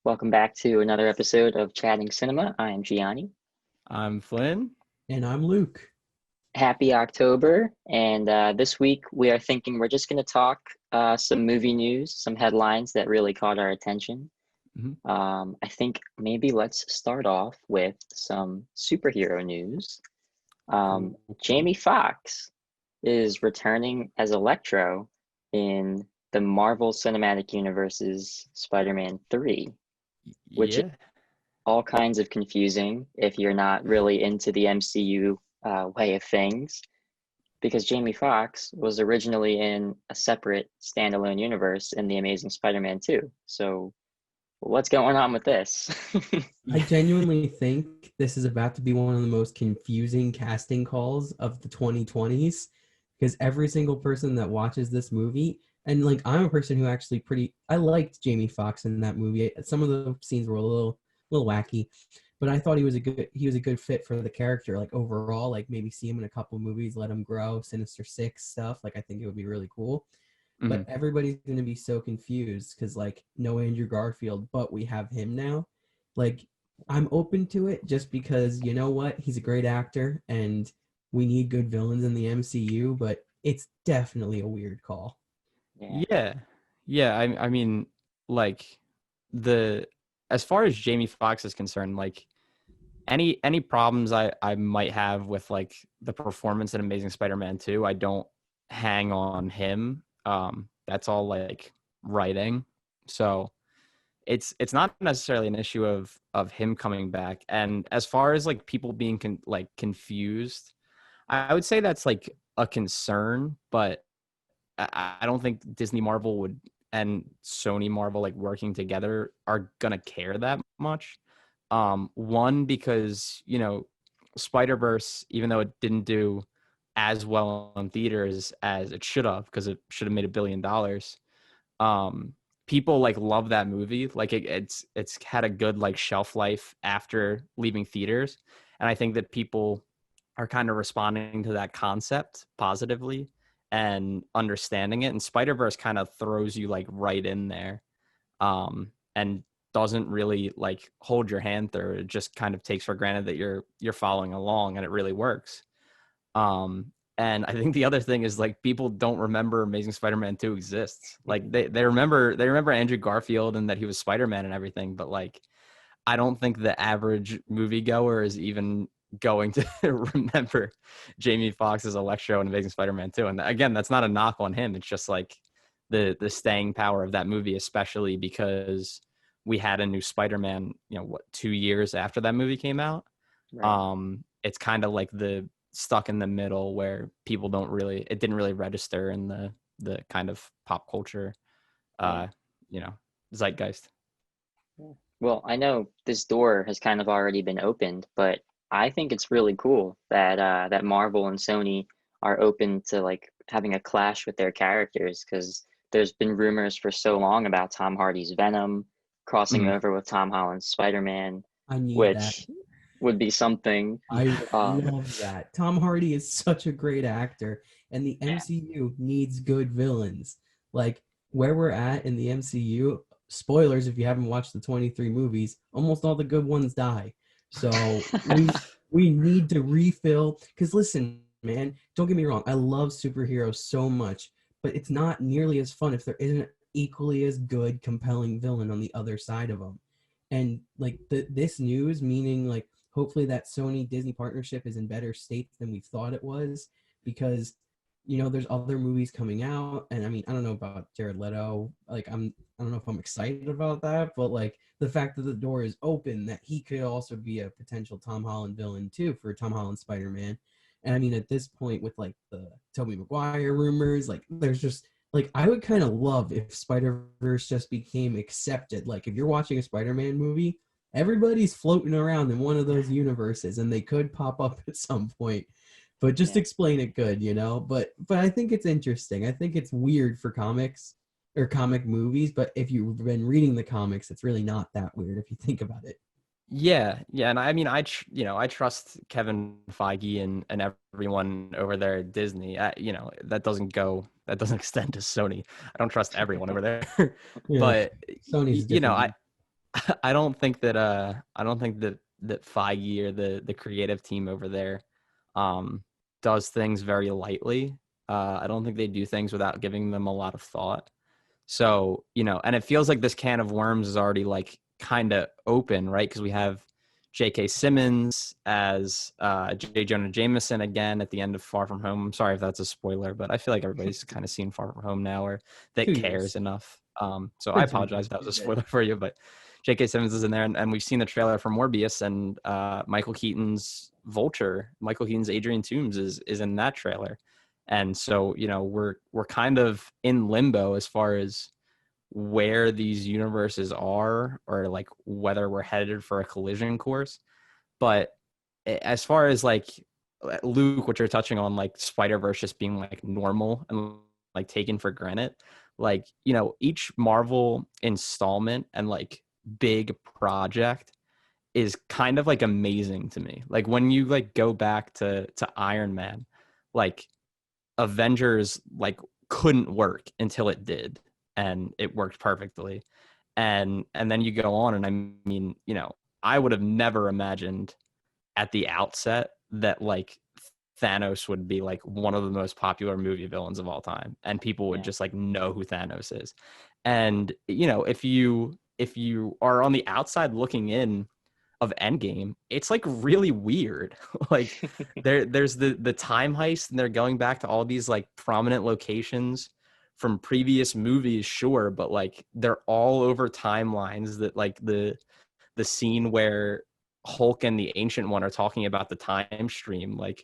Welcome back to another episode of Chatting Cinema. I am Gianni. I'm Flynn. And I'm Luke. Happy October. And this week we are thinking we're just going to talk some movie news, some headlines that really caught our attention. Mhm. I think maybe let's start off with some superhero news. Cool. Jamie Foxx is returning as Electro in the Marvel Cinematic Universe's Spider-Man 3, which is Yeah. all kinds of confusing if you're not really into the MCU way of things, because Jamie Foxx was originally in a separate standalone universe in The Amazing Spider-Man 2. So what's going on with this? I Yeah. genuinely think this is about to be one of the most confusing casting calls of the 2020s because every single person that watches this movie, and like I'm a person who actually I liked Jamie Foxx in that movie. Some of the scenes were a little wacky, but I thought he was a good fit for the character. Like overall, like maybe see him in a couple movies, let him grow, Sinister Six stuff. Like I think it would be really cool. But Mhm. everybody's going to be so confused because like no Andrew Garfield, but we have him now. Like I'm open to it just because you know what, he's a great actor and we need good villains in the MCU, but it's definitely a weird call. Yeah. Yeah. Yeah. I mean, like the as far as Jamie Foxx is concerned, like any problems I might have with like the performance in Amazing Spider-Man 2, I don't hang on him. That's all like writing. So it's not necessarily an issue of him coming back. And as far as like people being confused, I would say that's like a concern, but I don't think Disney Marvel would and Sony Marvel like working together are gonna care that much. One, because Spider-Verse, even though it didn't do as well in theaters as it should have, because it should have made $1 billion. People like love that movie. Like it's had a good like shelf life after leaving theaters, and I think that people are kind of responding to that concept positively and understanding it. And Spider Verse kind of throws you like right in there, and doesn't really like hold your hand through. It just kind of takes for granted that you're following along, and it really works. Um, and I think the other thing is like people don't remember Amazing Spider-Man 2 exists. Like they remember Andrew Garfield and that he was Spider-Man and everything, but like I don't think the average moviegoer is even going to remember Jamie Foxx's Electro and Amazing Spider-Man 2. And again, that's not a knock on him. It's just like the staying power of that movie, especially because we had a new Spider-Man, 2 years after that movie came out. Right. It's kind of like the stuck in the middle where people don't really it didn't really register in the kind of pop culture Yeah. uh you know zeitgeist. Yeah. Well, I know this door has kind of already been opened, but I think it's really cool that that Marvel and Sony are open to like having a clash with their characters, because there's been rumors for so long about Tom Hardy's Venom crossing Mhm. over with Tom Holland's Spider-Man, I need that. which would be something. I Yeah. Um, love that. Tom Hardy is such a great actor, and the yeah, MCU needs good villains. Like where we're at in the MCU, spoilers if you haven't watched the 23 movies, almost all the good ones die. So we need to refill because listen, man, don't get me wrong, I love superheroes so much, but it's not nearly as fun if there isn't equally as good, compelling villain on the other side of them. And like this news, meaning like hopefully that Sony Disney partnership is in better state than we thought it was, because there's other movies coming out, and I mean I don't know about Jared Leto, like I don't know if I'm excited about that, but like the fact that the door is open that he could also be a potential Tom Holland villain too for Tom Holland Spider-Man. And I mean at this point with like the Tobey Maguire rumors, like there's just like I would kind of love if Spider-Verse just became accepted. Like if you're watching a Spider-Man movie, everybody's floating around in one of those universes and they could pop up at some point, but just yeah, explain it good, but I think it's interesting. I think it's weird for comics or comic movies, but if you've been reading the comics, it's really not that weird if you think about it. Yeah, and I mean, I trust Kevin Feige and everyone over there at Disney. That doesn't extend to Sony. I don't trust everyone over there, Yeah, but Sony's a you know, different I beast. I don't think that Feige or the creative team over there does things very lightly. I don't think they do things without giving them a lot of thought. So, and it feels like this can of worms is already like kind of open, right? Because we have J.K. Simmons as J. Jonah Jameson again at the end of Far From Home. I'm sorry if that's a spoiler, but I feel like everybody's kind of seen Far From Home now or that 2 years. cares enough. So I For 2 apologize years, if that was you're a good. spoiler for you, but J.K. Simmons is in there, and we've seen the trailer for Morbius, and Michael Keaton's Vulture, Michael Keaton's Adrian Toomes is in that trailer. And so, we're kind of in limbo as far as where these universes are or like whether we're headed for a collision course. But as far as like Luke, what you're touching on, like Spider-Verse just being like normal and like taken for granted, like, each Marvel installment and like big project is kind of like amazing to me. Like when you like go back to Iron Man, like Avengers like couldn't work until it did, and it worked perfectly. And then you go on, and I mean, I would have never imagined at the outset that like Thanos would be like one of the most popular movie villains of all time, and people would Yeah. just like know who Thanos is. And if you are on the outside looking in of Endgame, it's like really weird. Like there's the time heist, and they're going back to all these like prominent locations from previous movies, sure, but like they're all over timelines that like the scene where Hulk and the Ancient One are talking about the time stream, like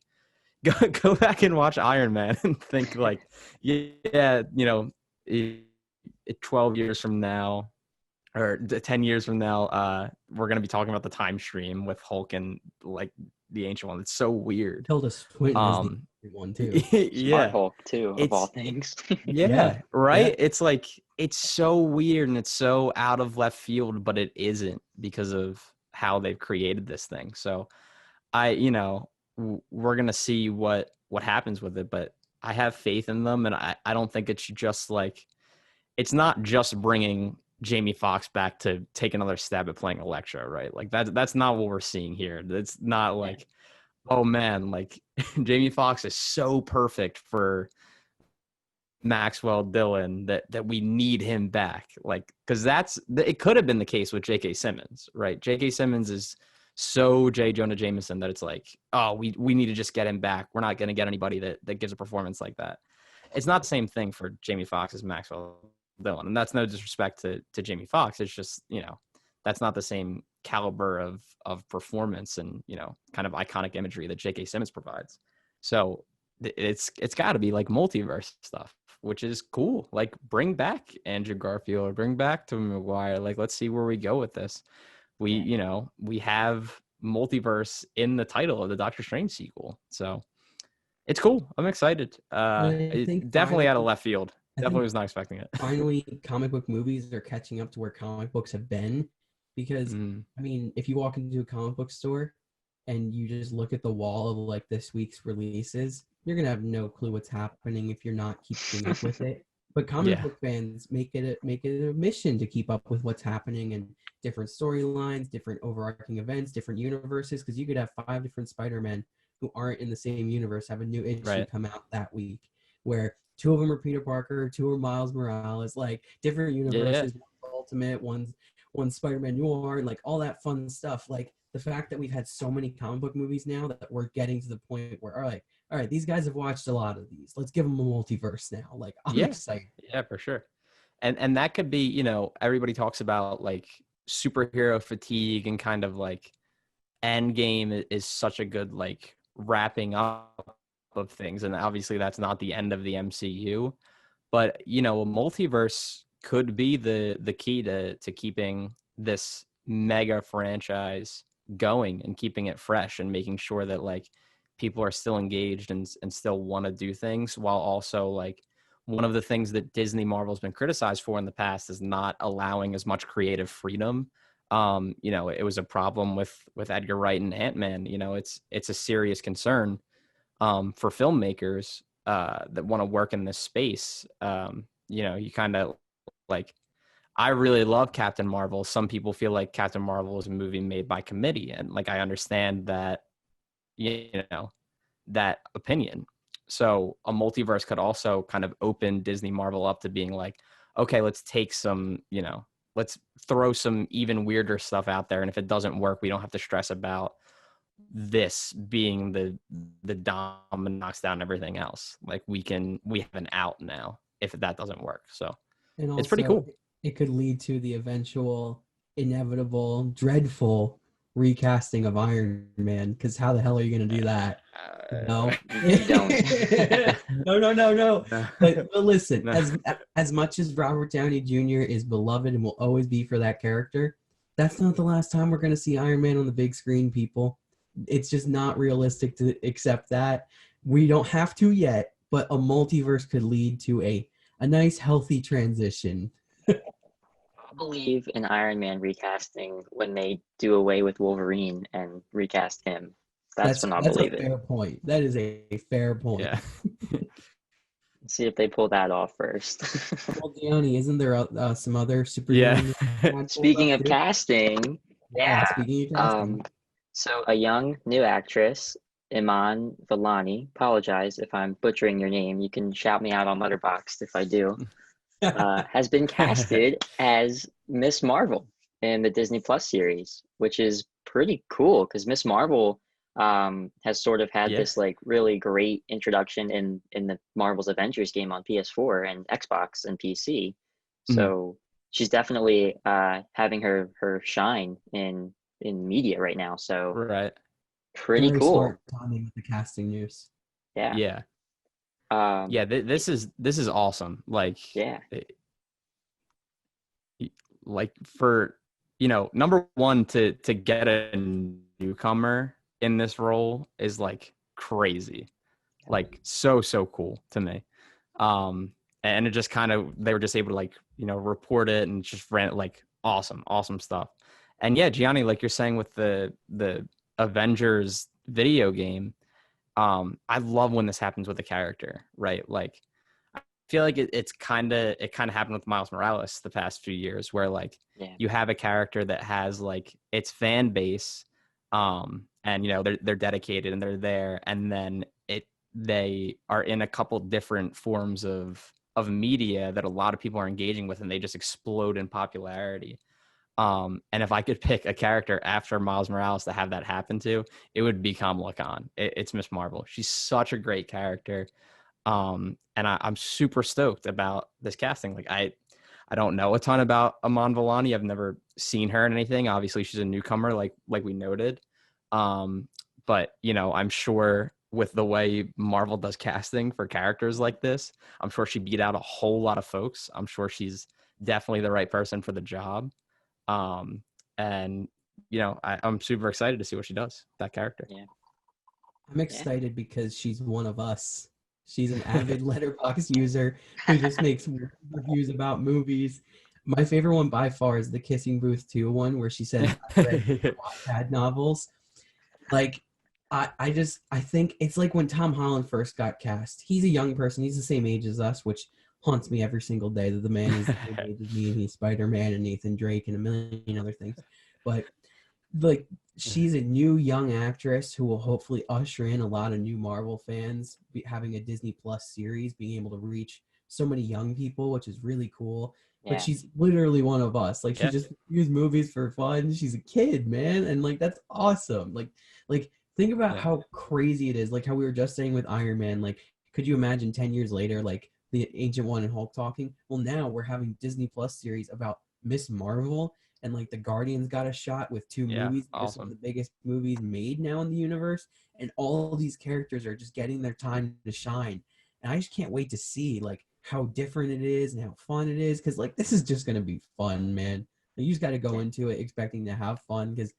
go back and watch Iron Man and think like, yeah, 12 years from now or 10 years from now, we're going to be talking about the time stream with Hulk and like the Ancient One. It's so weird. Tilda Swinton is the Um, one too. Smart yeah, Hulk too, of all it's, things. Yeah, yeah, yeah. right. It's like, it's so weird and it's so out of left field, but it isn't because of how they've created this thing. So we're going to see what happens with it, but I have faith in them. And I don't think it's just like, it's not just bringing Jamie Foxx back to take another stab at playing Electro, right? Like that's not what we're seeing here. It's not Yeah. like, oh man, like Jamie Foxx is so perfect for Maxwell Dillon that we need him back. Like, because it could have been the case with J.K. Simmons, right? J.K. Simmons is so J. Jonah Jameson that it's like, oh, we need to just get him back. We're not going to get anybody that gives a performance like that. It's not the same thing for Jamie Foxx as Maxwell Dillon, and that's no disrespect to Jamie Foxx. It's just that's not the same caliber of performance and kind of iconic imagery that J.K. Simmons provides. So it's got to be like multiverse stuff, which is cool. Like bring back Andrew Garfield or bring back Tobey Maguire. Like let's see where we go with this. Yeah. We have multiverse in the title of the Doctor Strange sequel, so it's cool. I'm excited. I think Definitely out of finally, left field. I Definitely think was not expecting it. finally comic book movies are catching up to where comic books have been. Because Mm, I mean, if you walk into a comic book store and you just look at the wall of like this week's releases, you're gonna have no clue what's happening if you're not keeping up with it. But comic yeah, book fans make it a mission to keep up with what's happening and different storylines, different overarching events, different universes. Because you could have 5 different Spider-Men who aren't in the same universe have a new issue right. come out that week, where two of them are Peter Parker, two are Miles Morales, like different Yeah, universes. One's Ultimate, one's Spider-Man Noir, like all that fun stuff. Like the fact that we've had so many comic book movies now that we're getting to the point where all right, these guys have watched a lot of these. Let's give them a multiverse now. Like I'm yeah, excited. yeah, for sure. And that could be, everybody talks about like superhero fatigue and kind of like Endgame is such a good like wrapping up of things, and obviously that's not the end of the MCU, but a multiverse could be the key to keeping this mega franchise going and keeping it fresh and making sure that like people are still engaged and still want to do things, while also like one of the things that Disney Marvel's been criticized for in the past is not allowing as much creative freedom. It was a problem with Edgar Wright and Ant-Man. It's a serious concern for filmmakers that want to work in this space. You kind of like I really love Captain Marvel. Some people feel like Captain Marvel is a movie made by committee, and like I understand that, you know, that opinion. So a multiverse could also kind of open Disney Marvel up to being like, okay, let's take some, let's throw some even weirder stuff out there, and if it doesn't work, we don't have to stress about this being the dom that knocks down everything else. Like we have an out now if that doesn't work. So And it's pretty also, cool. it could lead to the eventual, inevitable, dreadful recasting of Iron Man. Because how the hell are you going to do that? No, You don't. no. But listen, No. as much as Robert Downey Jr. is beloved and will always be for that character, that's not the last time we're going to see Iron Man on the big screen, people. It's just not realistic to accept that. We don't have to yet, but a multiverse could lead to a nice, healthy transition. I believe in Iron Man recasting when they do away with Wolverine and recast him. That's when I'll That's a believe it. fair point. That is a fair point. Yeah. See if they pull that off first. Well, Gianni, isn't there some other Yeah. superhero pulled Speaking up of too? casting, Yeah, yeah. speaking of casting, So a young new actress, Iman Vellani, apologize if I'm butchering your name. You can shout me out on Letterboxd if I do. Has been casted as Miss Marvel in the Disney Plus series, which is pretty cool because Miss Marvel has sort of had Yeah. this like really great introduction in the Marvel's Avengers game on PS4 and Xbox and PC. Mhm. So she's definitely having her shine in media right now. So Right. pretty very cool. smart timing with the casting news. Yeah. Yeah. Um, Yeah. This is awesome. Like, yeah. like for number one to get a newcomer in this role is like crazy, like so cool to me. And it just kind of, they were just able to like report it and just ran like awesome stuff. And yeah, Gianni, like you're saying with the Avengers video game, I love when this happens with a character, right? Like I feel like it kind of happened with Miles Morales the past few years, where like Yeah. you have a character that has like its fan base, and they're dedicated and they're there, and then they are in a couple different forms of media that a lot of people are engaging with, and they just explode in popularity. And if I could pick a character after Miles Morales to have that happen to, it would be Kamala Khan. It's Miss Marvel. She's such a great character. And I'm super stoked about this casting. Like I don't know a ton about Iman Vellani. I've never seen her in anything. Obviously, she's a newcomer, like we noted. But I'm sure with the way Marvel does casting for characters like this, I'm sure she beat out a whole lot of folks. I'm sure she's definitely the right person for the job. And I'm super excited to see what she does, that character. Yeah. I'm excited because she's one of us. She's an avid Letterboxd user who just makes reviews about movies. My favorite one by far is the Kissing Booth 2 one, where she says, "I read Wattpad novels." Like, I think it's like when Tom Holland first got cast. He's a young person. He's the same age as us, which haunts me every single day that the man is the same age as me, and he's Spider-Man and Nathan Drake and a million other things. But like, she's a new young actress who will hopefully usher in a lot of new Marvel fans, having a Disney Plus series, being able to reach so many young people, which is really cool. But Yeah. she's literally one of us. Like, she Yeah. just reviews movies for fun. She's a kid, man, and like that's awesome. Like think about Yeah. how crazy it is. Like how we were just saying with Iron Man. Like, could you imagine 10 years later, like the Ancient One and Hulk talking? Well, now we're having Disney Plus series about Miss Marvel, and like the Guardians got a shot with 2 Yeah. movies. They're some of Awesome. the biggest movies made now in the universe, and all these characters are just getting their time to shine. And I just can't wait to see like how different it is and how fun it is, because like this is just gonna be fun, man. Like, you just got to go Yeah. into it expecting to have fun, because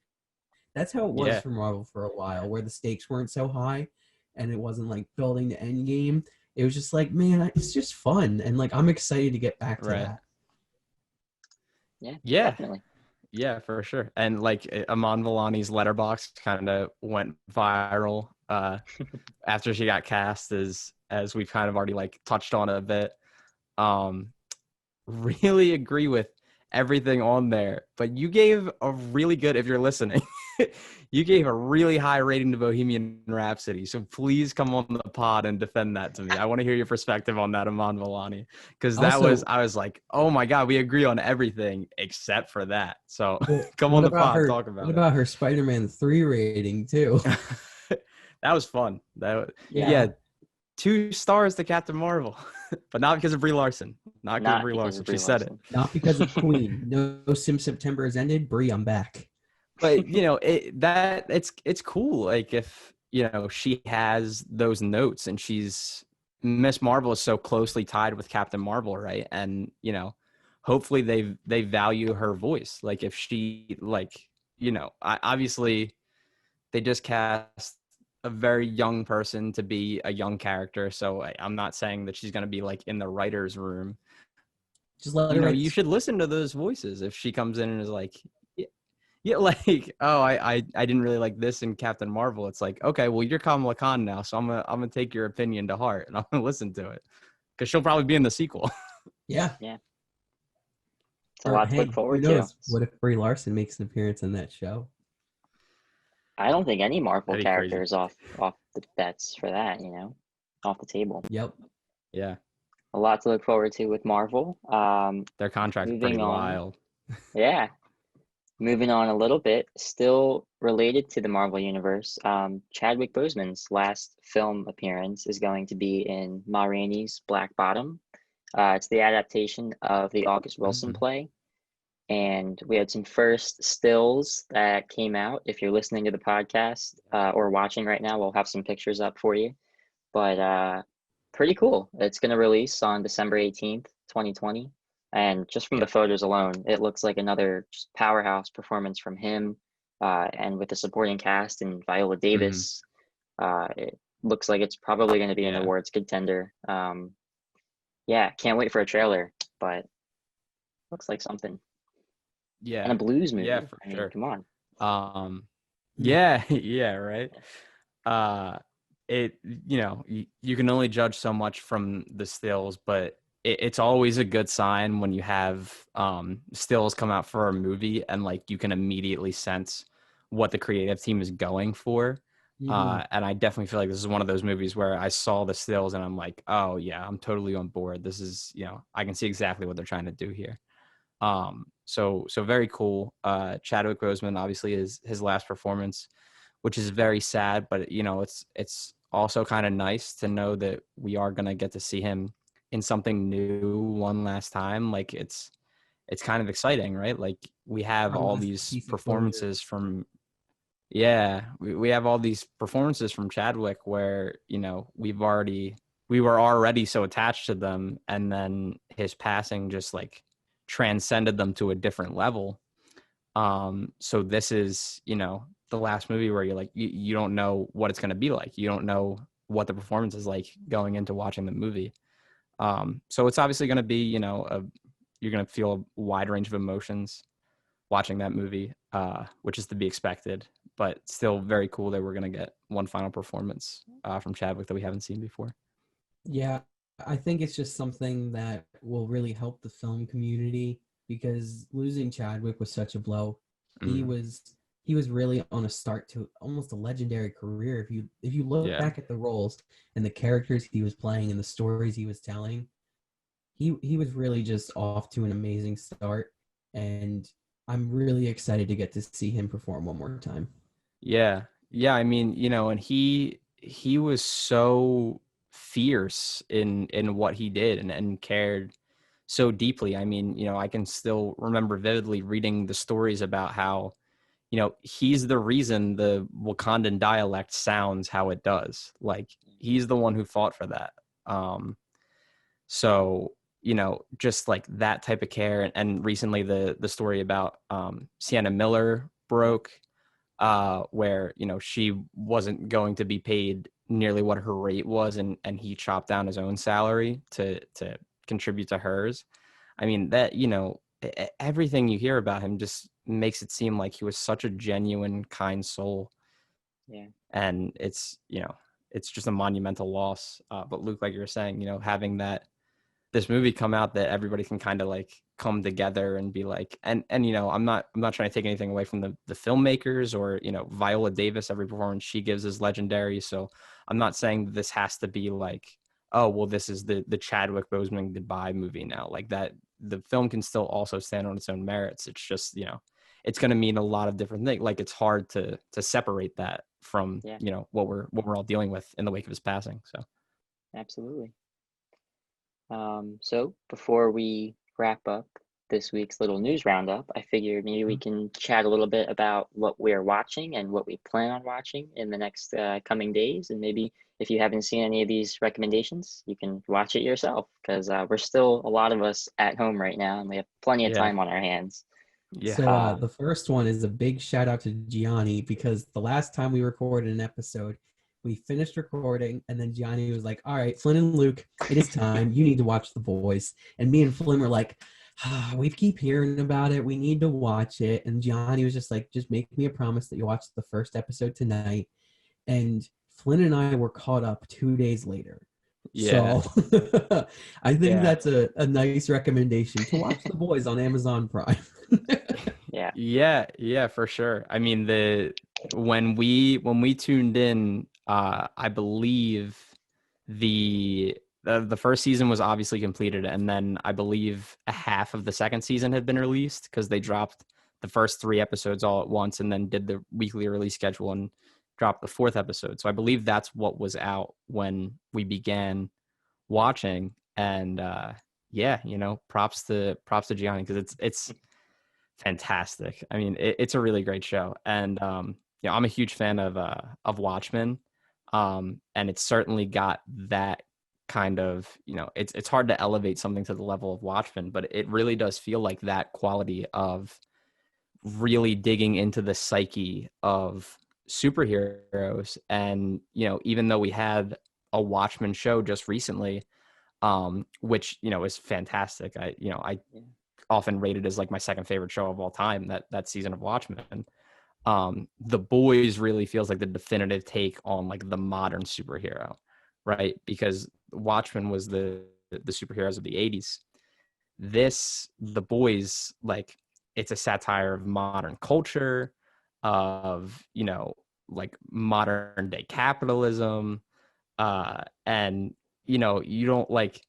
that's how it was Yeah. for Marvel for a while, where the stakes weren't so high, and it wasn't like building the end game. It was just like, man, it's just fun, and like I'm excited to get back to Right. that. Yeah. Yeah. Definitely. Yeah, for sure. And like Iman Vellani's letterbox kind of went viral after she got cast, as we've kind of already like touched on a bit. Um, really agree with everything on there. But you gave a really good, if you're listening, you gave a really high rating to Bohemian Rhapsody. So please come on the pod and defend that to me. I want to hear your perspective on that, Iman Vellani, because Also, I was like, oh my God, we agree on everything except for that. So come on what the about pod, her? talk What about it. about her Spider-Man 3 rating too? That was fun. Yeah. Yeah, 2 stars to Captain Marvel, but not because of Brie Larson. Not because of Not Brie because Larson. of She Brie said it. Larson. Not because of Queen. No, Sim September has ended. Brie, I'm back. But it's cool. Like if she has those notes and she's Miss Marvel is so closely tied with Captain Marvel, right? And hopefully they value her voice. Like if she obviously they just cast a very young person to be a young character. So I'm not saying that she's going to be like in the writer's room. Just let her You write. should listen to those voices. If she comes in and is like, yeah, like, oh, I didn't really like this in Captain Marvel. It's like, okay, well, you're Kamala Khan now, so I'm gonna take your opinion to heart and I'm gonna listen to it because she'll probably be in the sequel. Yeah. Yeah, it's a Or lot to look hey, who forward to. knows? What if Brie Larson makes an appearance in that show? I don't think any Marvel That'd be character crazy. is off the bets for that. Off the table. Yep. Yeah, A lot to look forward to with Marvel. their contract's pretty Moving on. wild. Yeah, moving on a little bit. Still related to the Marvel universe. Chadwick Boseman's last film appearance is going to be in Ma Rainey's Black Bottom. It's the adaptation of the August Wilson Mhm. play. And we had some first stills that came out. If you're listening to the podcast or watching right now, we'll have some pictures up for you. But pretty cool. It's going to release on December 18th, 2020. And just from the Yep. photos alone, it looks like another just powerhouse performance from him. And with the supporting cast and Viola Mm-hmm. Davis, it looks like it's probably going to be an Yeah. awards contender. Yeah, can't wait for a trailer, but looks like something. And Yeah. a blues Yeah, movie. for I mean, sure. come on. Um, Yeah. yeah, yeah, right. Uh, it you can only judge so much from the stills, but it's always a good sign when you have stills come out for a movie and like you can immediately sense what the creative team is going for. Mhm. And I definitely feel like this is one of those movies where I saw the stills and I'm like, oh yeah, I'm totally on board. This is, I can see exactly what they're trying to do here. So very cool. Chadwick Boseman obviously is his last performance, which is very sad, but it's also kind of nice to know that we are gonna get to see him in something new one last time. Like it's kind of exciting, right? Like we have One all last these piece of closure. performances from yeah, we have all these performances from Chadwick where, we were already so attached to them and then his passing just like transcended them to a different level. So this is, the last movie where you're like, you don't know what it's going to be like. You don't know what the performance is like going into watching the movie. So it's obviously going to be, you're going to feel a wide range of emotions watching that movie, which is to be expected, but still very cool that we're going to get one final performance from Chadwick that we haven't seen before. Yeah, I think it's just something that will really help the film community because losing Chadwick was such a blow. He Mm, was he was really on a start to almost a legendary career. If you look yeah. back at the roles and the characters he was playing and the stories he was telling, he was really just off to an amazing start. And I'm really excited to get to see him perform one more time. Yeah. Yeah. I mean, and he was so fierce in what he did and cared so deeply. I mean, I can still remember vividly reading the stories about how, he's the reason the Wakandan dialect sounds how it does. Like he's the one who fought for that. So, just like that type of care. And recently the story about Sienna Miller broke, where, she wasn't going to be paid nearly what her rate was and he chopped down his own salary to contribute to hers. I mean, that, everything you hear about him just makes it seem like he was such a genuine, kind soul. Yeah. And it's just a monumental loss. But Luke, like you were saying, having that this movie come out that everybody can kind of like come together and be like, and you know, I'm not trying to take anything away from the filmmakers or, you know, Viola Davis, every performance she gives is legendary. So I'm not saying that this has to be like, oh, well, this is the Chadwick Boseman goodbye movie now. Like that, the film can still also stand on its own merits. It's just, you know, it's going to mean a lot of different things. Like it's hard to separate that from, Yeah, you know, what we're all dealing with in the wake of his passing. So absolutely. So before we wrap up this week's little news roundup, I figured maybe we can chat a little bit about what we're watching and what we plan on watching in the next coming days. And maybe if you haven't seen any of these recommendations, you can watch it yourself because we're still a lot of us at home right now and we have plenty of yeah, time on our hands. yeah, So the first one is a big shout out to Gianni because the last time we recorded an episode, we finished recording and then Gianni was like, "All right, Flynn and Luke, it is time. You need to watch The Boys." And me and Flynn were like, "We keep hearing about it. We need to watch it." And Gianni was just like, "Just make me a promise that you watch the first episode tonight." And Flynn and I were caught up 2 days later. yeah, So I think yeah. that's a nice recommendation to watch The Boys on Amazon Prime. Yeah. Yeah, for sure. I mean, when we tuned in, I believe the first season was obviously completed, and then I believe a half of the second season had been released because they dropped the first 3 episodes all at once and then did the weekly release schedule and dropped the fourth episode. So I believe that's what was out when we began watching. And yeah, you know, props to Gianni because it's fantastic. I mean, it's a really great show, and you know, I'm a huge fan of Watchmen, and it's certainly got that kind of, you know, it's hard to elevate something to the level of Watchmen, but it really does feel like that quality of really digging into the psyche of superheroes. And you know, even though we had a Watchmen show just recently, which, you know, is fantastic. I Yeah. often rated as like my second favorite show of all time, that season of Watchmen. The Boys really feels like the definitive take on like the modern superhero, right? Because Watchmen was the superheroes of the 80s. The Boys, like, it's a satire of modern culture, of, you know, like modern day capitalism, and you know, you don't like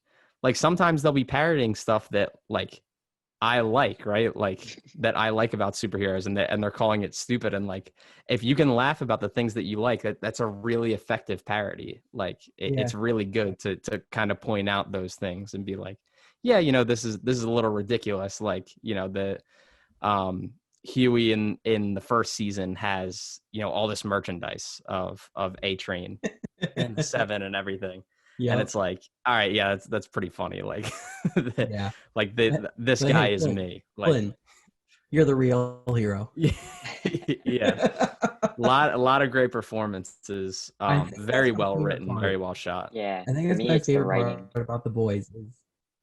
sometimes they'll be parroting stuff that like I like, right? Like that I like about superheroes, and they're calling it stupid. And like, if you can laugh about the things that you like, that's a really effective parody. Like Yeah. it's really good to kind of point out those things and be like, yeah, you know, this is a little ridiculous. Like, you know, the Huey in the first season has, you know, all this merchandise of A Train and the Seven and everything. And Yep. it's like, all right, yeah, that's pretty funny. Like, Yeah. like But this hey, guy is Flynn, me. Like, Flynn, you're the real hero. yeah, a lot of great performances. I think Very that's my well favorite written, very part. well shot. Yeah. I think For that's me, my it's the favorite writing. part about The Boys is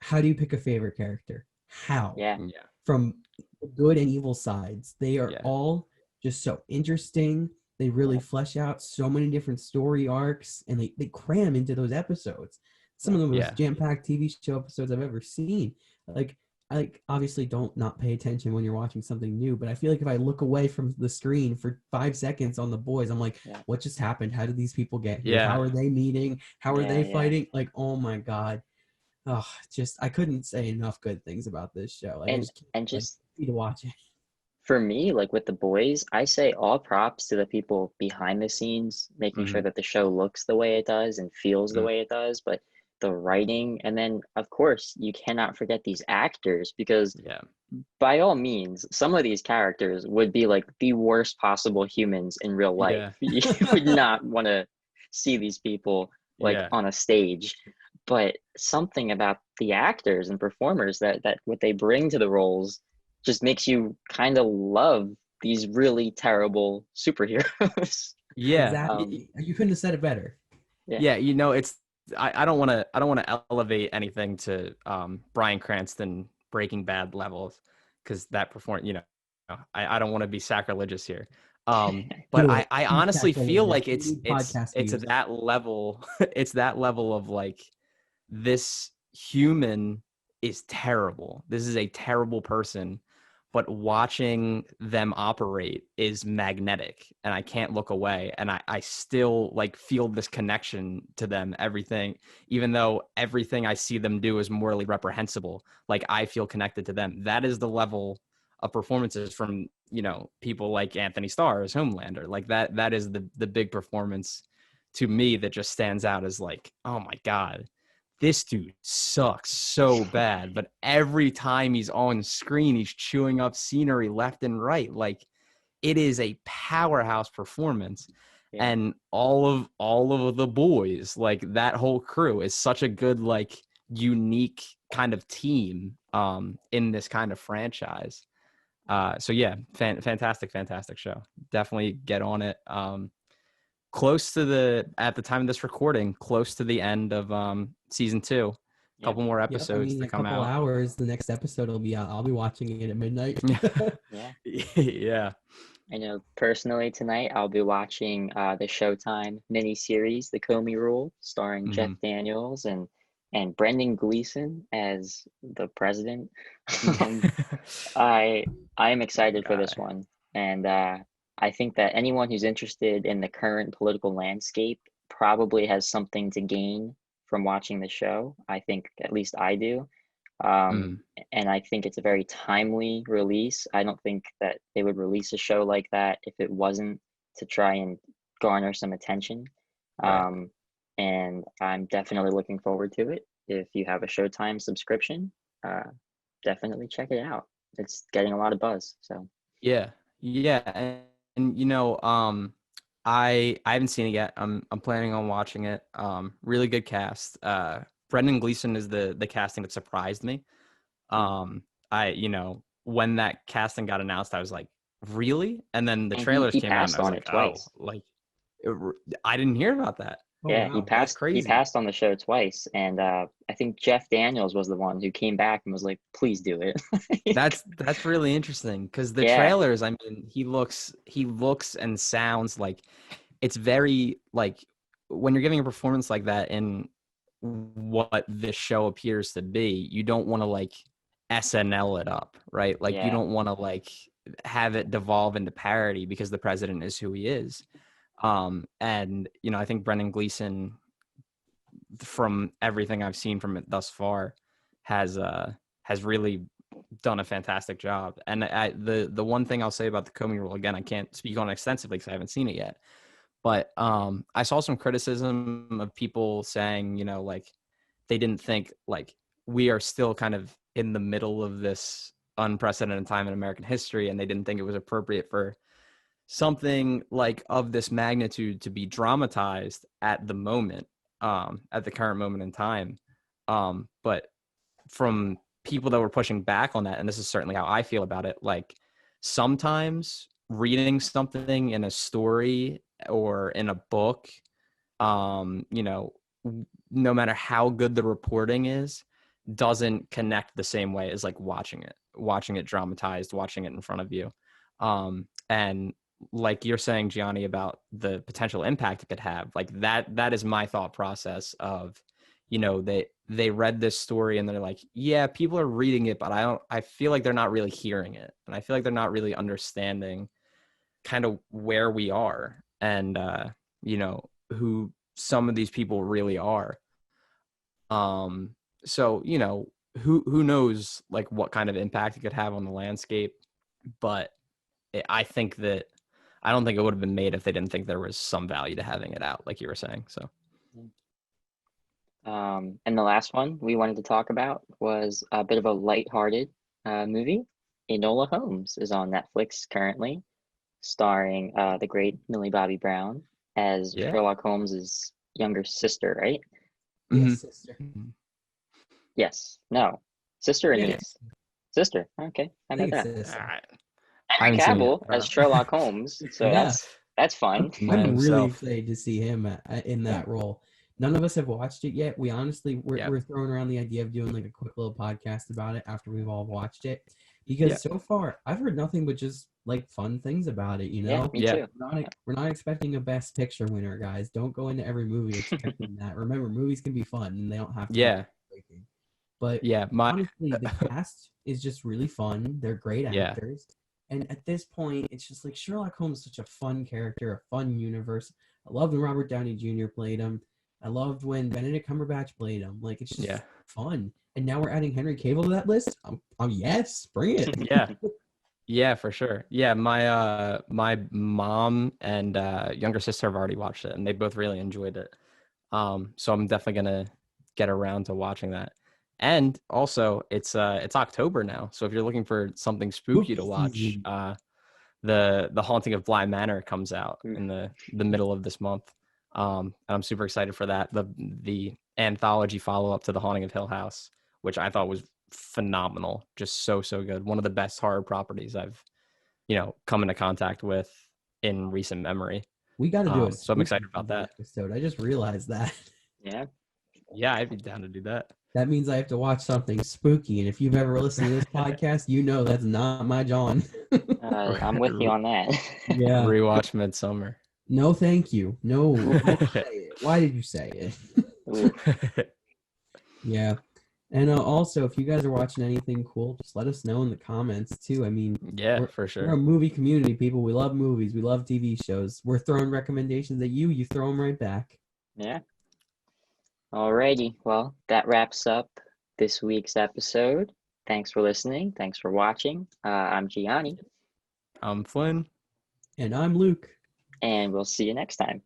how do you pick a favorite character? How? Yeah. Yeah, From the good and evil sides. They are yeah, all just so interesting. They really Yeah. flesh out so many different story arcs and they cram into those episodes. Some of the yeah, most jam-packed TV show episodes I've ever seen. Like I obviously don't not pay attention when you're watching something new, but I feel like if I look away from the screen for 5 seconds on The Boys, I'm like, Yeah. what just happened? How did these people get here? yeah, How are they meeting? How are Yeah. they Yeah. fighting? Like, oh my God. Oh, just I couldn't say enough good things about this show. Like I And just can't and like just need to watch it. for me, like with the boys, I say all props to the people behind the scenes, making mm-hmm, sure that the show looks the way it does and feels the mm-hmm, way it does. But the writing, and then of course, you cannot forget these actors because yeah, by all means, some of these characters would be like the worst possible humans in real life. yeah, You would not want to see these people like yeah, on a stage. But something about the actors and performers that what they bring to the roles just makes you kind of love these really terrible superheroes. yeah. um, Exactly. You couldn't have said it better. yeah, Yeah, you know, it's I don't want to elevate anything to Bryan Cranston Breaking Bad levels because that perform, you know, I don't want to be sacrilegious here. But Do it. I Be honestly feel sacrilegious. like We need podcast it's views. that level it's that level of like this human is terrible. This is a terrible person, but watching them operate is magnetic, and I can't look away. And I still like feel this connection to them, everything, even though everything I see them do is morally reprehensible. Like, I feel connected to them. That is the level of performances from, people like Anthony Starr's Homelander. Like that is the big performance to me that just stands out as like, oh my God, this dude sucks so bad, but every time he's on screen, he's chewing up scenery left and right. Like, it is a powerhouse performance. Yeah. And all of the boys, like that whole crew is such a good, like, unique kind of team in this kind of franchise. So yeah, fantastic show. Definitely get on it. Close to at the time of this recording, close to the end of season 2. A couple more episodes to come a couple out. hours, the next episode will be out. I'll be watching it at midnight. Yeah. Yeah. I know personally tonight I'll be watching the Showtime miniseries, The Comey Rule, starring Jeff Daniels and Brendan Gleeson as the president. I am excited for this one, and I think that anyone who's interested in the current political landscape probably has something to gain from watching the show. I think at least I do. And I think it's a very timely release. I don't think that they would release a show like that if it wasn't to try and garner some attention. Right. And I'm definitely looking forward to it. If you have a Showtime subscription, definitely check it out. It's getting a lot of buzz. So Yeah. And I haven't seen it yet. I'm planning on watching it. Really good cast. Brendan Gleeson is the casting that surprised me. When that casting got announced, I was like, really? And then the and trailers he came out, and passed I was on like, it twice. I didn't hear about that. Oh, Yeah, wow. That's crazy. He passed on the show twice, and I think Jeff Daniels was the one who came back and was like, "Please do it." That's really interesting, because the Yeah. trailers, I mean, he looks and sounds like, it's very, like, when you're giving a performance like that in what this show appears to be, you don't want to like SNL it up, right? Like, you Yeah. don't want to like have it devolve into parody, because the president is who he is. And I think Brendan Gleeson, from everything I've seen from it thus far, has really done a fantastic job. And the one thing I'll say about the Comey Rule, again, I can't speak on it extensively because I haven't seen it yet, but I saw some criticism of people saying, like, they didn't think, like, we are still kind of in the middle of this unprecedented time in American history, and they didn't think it was appropriate for something like of this magnitude to be dramatized at the moment, at the current moment in time. But from people that were pushing back on that, and this is certainly how I feel about it, like, sometimes reading something in a story or in a book, no matter how good the reporting is, doesn't connect the same way as like watching it dramatized, watching it in front of you. And like you're saying, Gianni, about the potential impact it could have, like that is my thought process of, they read this story and they're like, yeah, people are reading it, but I feel like they're not really hearing it. And I feel like they're not really understanding kind of where we are, and, who some of these people really are. So, who knows, like, what kind of impact it could have on the landscape. But I don't think it would have been made if they didn't think there was some value to having it out, like you were saying. So, and the last one we wanted to talk about was a bit of a lighthearted movie. Enola Holmes is on Netflix currently, starring the great Millie Bobby Brown as yeah. Sherlock Holmes's younger sister, right? Yes, sister. Yes. No. Sister or Yeah. niece? Sister. Okay. How I think about it's that? sister. All right. Henry Cavill as Sherlock Holmes, so Yeah. that's fun. I'm really excited to see him in that role. None of us have watched it yet. We honestly, we're throwing around the idea of doing like a quick little podcast about it after we've all watched it, because so far I've heard nothing but just like fun things about it. Yeah, me too. We're not expecting a Best Picture winner, guys. Don't go into every movie expecting that. Remember, movies can be fun and they don't have to. Yeah. Be But Yeah, honestly, the cast is just really fun. They're great yeah, actors. And at this point, it's just like Sherlock Holmes is such a fun character, a fun universe. I loved when Robert Downey Jr. played him. I loved when Benedict Cumberbatch played him. Like, it's just yeah, fun. And now we're adding Henry Cavill to that list. Yes, bring it. yeah. Yeah, for sure. Yeah, my mom and younger sister have already watched it, and they both really enjoyed it. So I'm definitely gonna get around to watching that. And also, it's October now, so if you're looking for something spooky to Spooky watch, season. the Haunting of Bly Manor comes out Mm. in the middle of this month. And I'm super excited for that. The anthology follow up to The Haunting of Hill House, which I thought was phenomenal, just so good. One of the best horror properties I've come into contact with in recent memory. We got to do a So I'm spooky excited about season that. episode. I just realized that. Yeah. Yeah, I'd be down to do that. That means I have to watch something spooky. And if you've ever listened to this podcast, you know that's not my John. I'm with you on that. Yeah. Rewatch Midsummer. No, thank you. No, don't say it. Why did you say it? Ooh, Yeah. And also, if you guys are watching anything cool, just let us know in the comments too. I mean, Yeah, we're, for we're a sure. movie community, people. We love movies. We love TV shows. We're throwing recommendations at you. You throw them right back. yeah. Alrighty. Well, that wraps up this week's episode. Thanks for listening. Thanks for watching. I'm Gianni, I'm Flynn. And I'm Luke. and we'll see you next time.